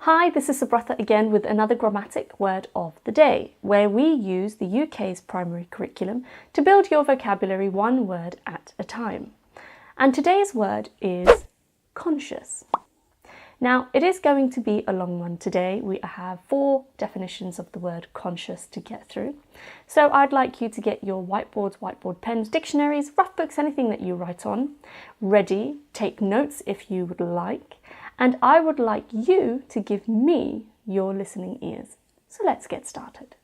Hi, this is Subratha again with another grammatic word of the day, where we use the UK's primary curriculum to build your vocabulary one word at a time. And today's word is conscious. Now, it is going to be a long one today. We have 4 definitions of the word conscious to get through. So I'd like you to get your whiteboards, whiteboard pens, dictionaries, rough books, anything that you write on, ready. Take notes if you would like. And I would like you to give me your listening ears. So let's get started.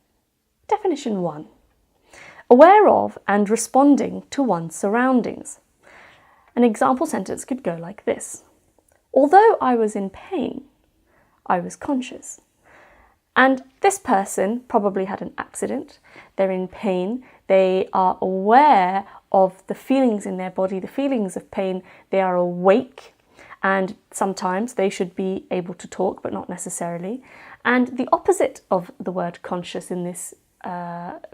Definition 1. Aware of and responding to one's surroundings. An example sentence could go like this. Although I was in pain, I was conscious. And this person probably had an accident. They're in pain. They are aware of the feelings in their body, the feelings of pain. They are awake. And sometimes they should be able to talk, but not necessarily. And the opposite of the word conscious in this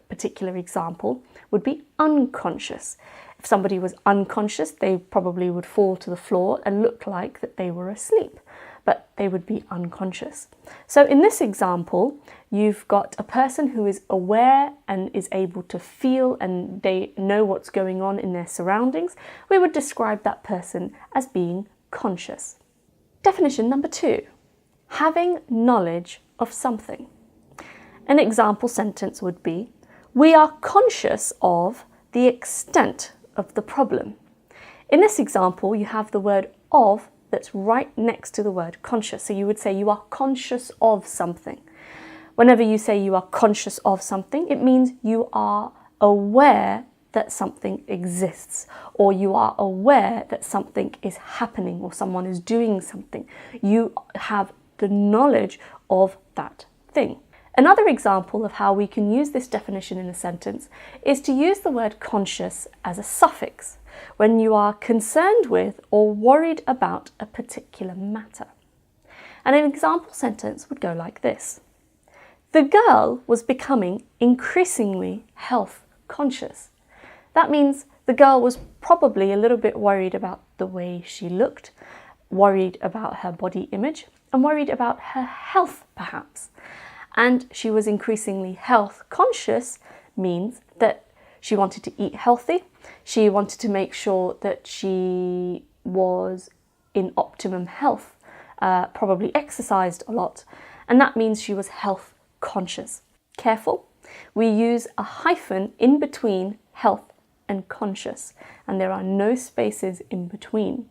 particular example would be unconscious. If somebody was unconscious, they probably would fall to the floor and look like that they were asleep, but they would be unconscious. So in this example, you've got a person who is aware and is able to feel and they know what's going on in their surroundings. We would describe that person as being conscious. Definition number 2, having knowledge of something. An example sentence would be, we are conscious of the extent of the problem. In this example, you have the word of that's right next to the word conscious. So you would say you are conscious of something. Whenever you say you are conscious of something, it means you are aware that something exists, or you are aware that something is happening or someone is doing something. You have the knowledge of that thing. Another example of how we can use this definition in a sentence is to use the word conscious as a suffix when you are concerned with or worried about a particular matter. And an example sentence would go like this. The girl was becoming increasingly health conscious. That means the girl was probably a little bit worried about the way she looked, worried about her body image, and worried about her health perhaps. And she was increasingly health conscious means that she wanted to eat healthy. She wanted to make sure that she was in optimum health, probably exercised a lot. And that means she was health conscious. Careful, we use a hyphen in between health and conscious, and there are no spaces in between.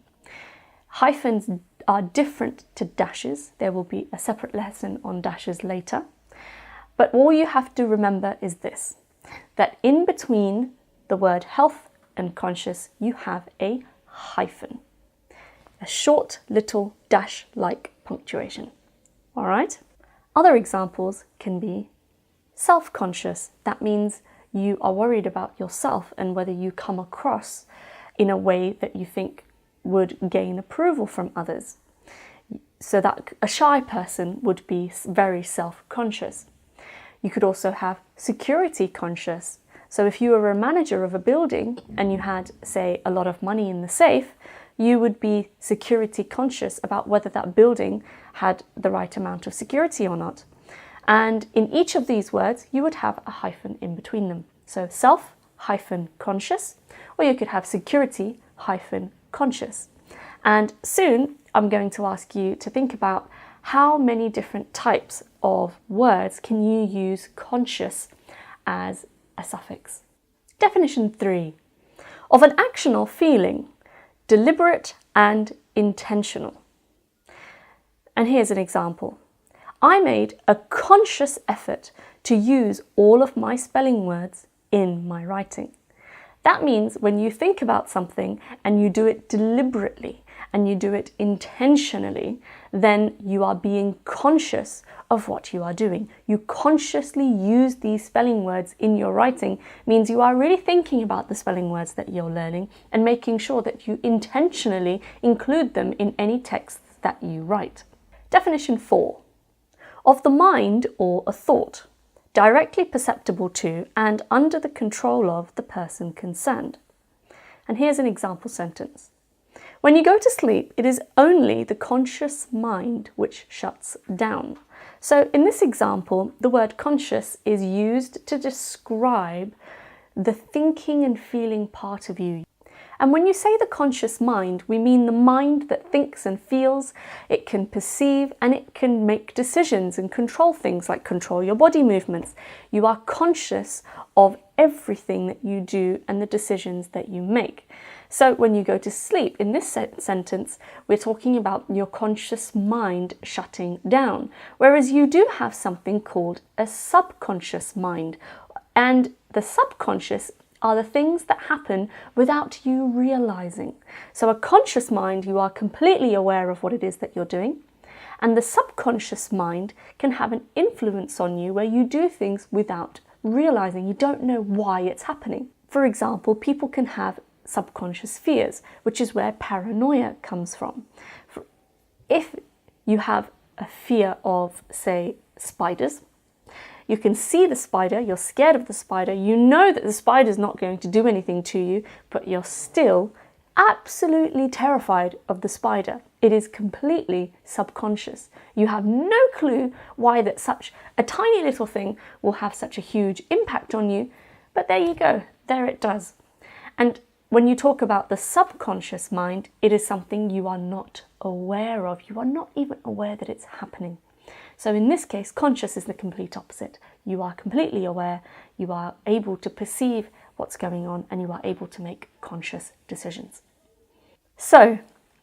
Hyphens are different to dashes. There will be a separate lesson on dashes later. But all you have to remember is this, that in between the word health and conscious, you have a hyphen, a short little dash-like punctuation. All right? Other examples can be self-conscious. That means you are worried about yourself and whether you come across in a way that you think would gain approval from others. So that a shy person would be very self-conscious. You could also have security conscious. So if you were a manager of a building and you had, say, a lot of money in the safe, you would be security conscious about whether that building had the right amount of security or not. And in each of these words, you would have a hyphen in between them. So self-conscious, or you could have security-conscious. And soon I'm going to ask you to think about how many different types of words can you use conscious as a suffix. Definition 3, of an action or feeling, deliberate and intentional. And here's an example. I made a conscious effort to use all of my spelling words in my writing. That means when you think about something and you do it deliberately and you do it intentionally, then you are being conscious of what you are doing. You consciously use these spelling words in your writing, means you are really thinking about the spelling words that you're learning and making sure that you intentionally include them in any texts that you write. Definition 4. Of the mind or a thought, directly perceptible to and under the control of the person concerned. And here's an example sentence. When you go to sleep, it is only the conscious mind which shuts down. So in this example, the word conscious is used to describe the thinking and feeling part of you. And when you say the conscious mind, we mean the mind that thinks and feels, it can perceive, and it can make decisions and control things like control your body movements. You are conscious of everything that you do and the decisions that you make. So when you go to sleep, in this sentence, we're talking about your conscious mind shutting down, whereas you do have something called a subconscious mind. And the subconscious are the things that happen without you realizing. So a conscious mind, you are completely aware of what it is that you're doing. And the subconscious mind can have an influence on you where you do things without realizing. You don't know why it's happening. For example, people can have subconscious fears, which is where paranoia comes from. If you have a fear of, say, spiders, you can see the spider, you're scared of the spider, you know that the spider's not going to do anything to you, but you're still absolutely terrified of the spider. It is completely subconscious. You have no clue why that such a tiny little thing will have such a huge impact on you, but there you go, there it does. And when you talk about the subconscious mind, it is something you are not aware of. You are not even aware that it's happening. So in this case, conscious is the complete opposite. You are completely aware, you are able to perceive what's going on, and you are able to make conscious decisions. So,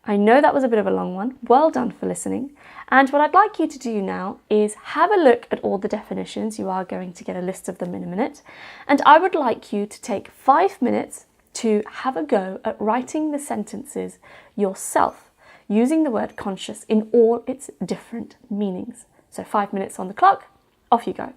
I know that was a bit of a long one. Well done for listening. And what I'd like you to do now is have a look at all the definitions. You are going to get a list of them in a minute. And I would like you to take 5 minutes to have a go at writing the sentences yourself, using the word conscious in all its different meanings. So 5 minutes on the clock, off you go.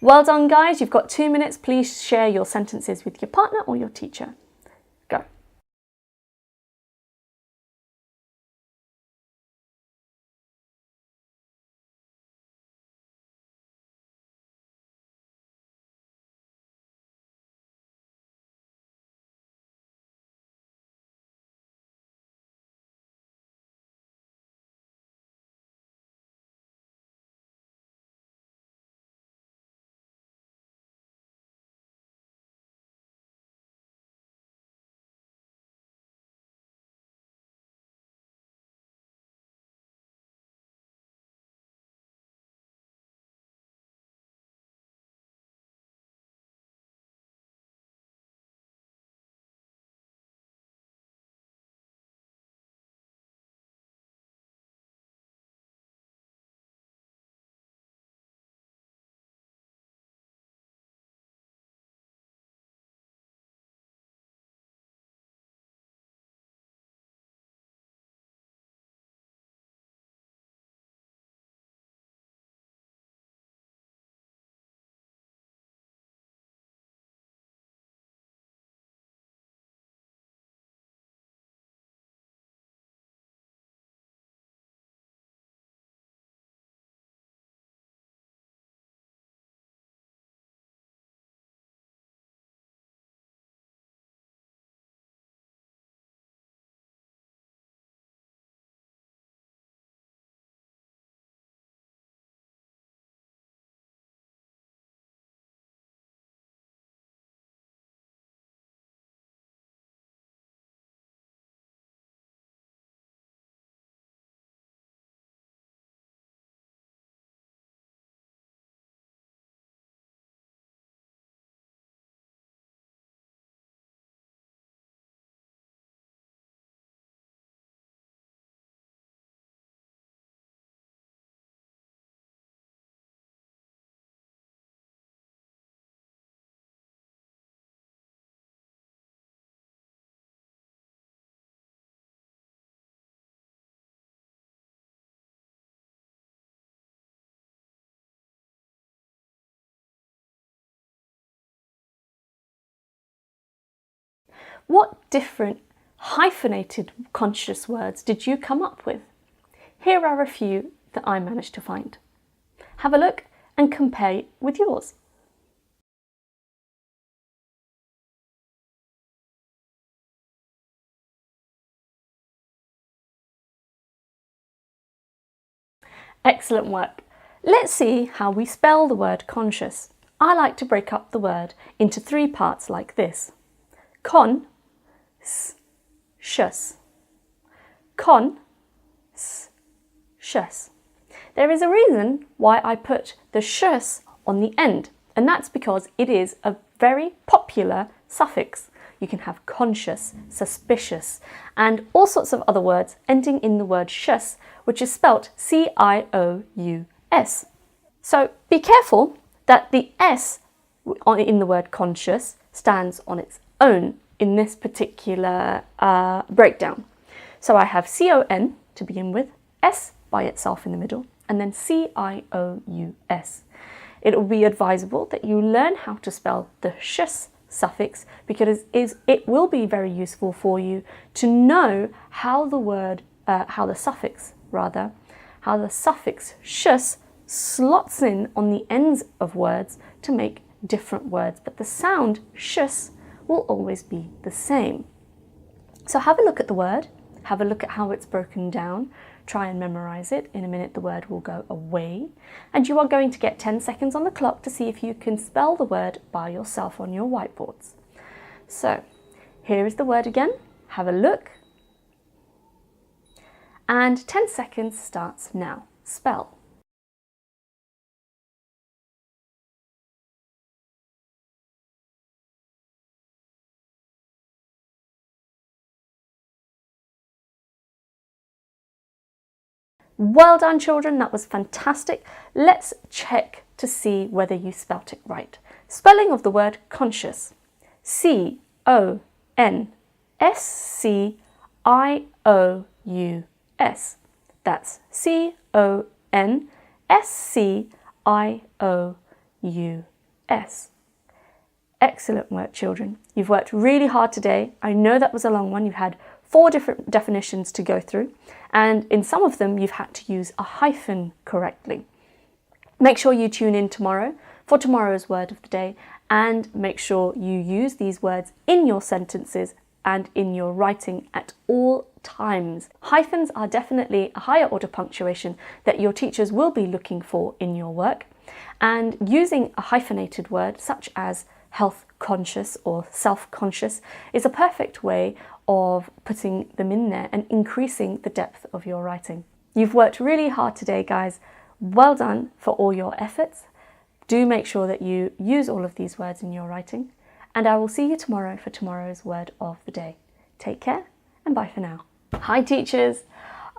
Well done, guys. You've got 2 minutes. Please share your sentences with your partner or your teacher. Go. What different hyphenated conscious words did you come up with? Here are a few that I managed to find. Have a look and compare with yours. Excellent work. Let's see how we spell the word conscious. I like to break up the word into 3 parts like this. Con, s, shus. Con, s, shus. There is a reason why I put the shus on the end, and that's because it is a very popular suffix. You can have conscious, suspicious, and all sorts of other words ending in the word shus, which is spelt C-I-O-U-S. So be careful that the S in the word conscious stands on its own in this particular breakdown. So I have C-O-N to begin with, S by itself in the middle, and then C-I-O-U-S. It will be advisable that you learn how to spell the shus suffix because it will be very useful for you to know how the suffix shus slots in on the ends of words to make different words, but the sound shus will always be the same. So have a look at the word, have a look at how it's broken down, try and memorize it. In a minute the word will go away, and you are going to get 10 seconds on the clock to see if you can spell the word by yourself on your whiteboards. So here is the word again, have a look, and 10 seconds starts now. Spell. Well done, children, that was fantastic. Let's check to see whether you spelt it right. Spelling of the word conscious. C-O-N-S-C-I-O-U-S. That's C-O-N-S-C-I-O-U-S. Excellent work, children. You've worked really hard today. I know that was a long one. You've had 4 different definitions to go through, and in some of them you've had to use a hyphen correctly. Make sure you tune in tomorrow for tomorrow's word of the day, and make sure you use these words in your sentences and in your writing at all times. Hyphens are definitely a higher order punctuation that your teachers will be looking for in your work, and using a hyphenated word such as health conscious or self-conscious is a perfect way of putting them in there and increasing the depth of your writing. You've worked really hard today, guys. Well done for all your efforts. Do make sure that you use all of these words in your writing, and I will see you tomorrow for tomorrow's word of the day. Take care and bye for now. Hi teachers,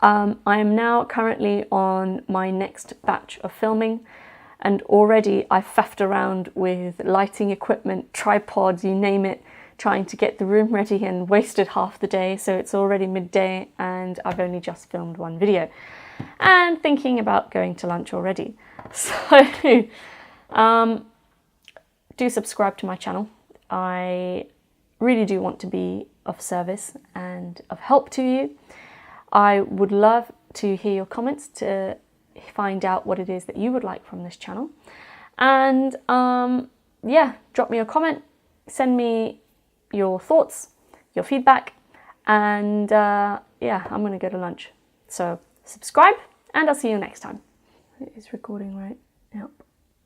I am now currently on my next batch of filming, and already I've faffed around with lighting equipment, tripods, you name it, trying to get the room ready, and wasted half the day. So it's already midday and I've only just filmed one video and thinking about going to lunch already. So do subscribe to my channel. I really do want to be of service and of help to you. I would love to hear your comments to find out what it is that you would like from this channel, and yeah, drop me a comment, send me your thoughts, your feedback, and yeah, I'm gonna go to lunch. So subscribe and I'll see you next time. It is recording, right? Yep.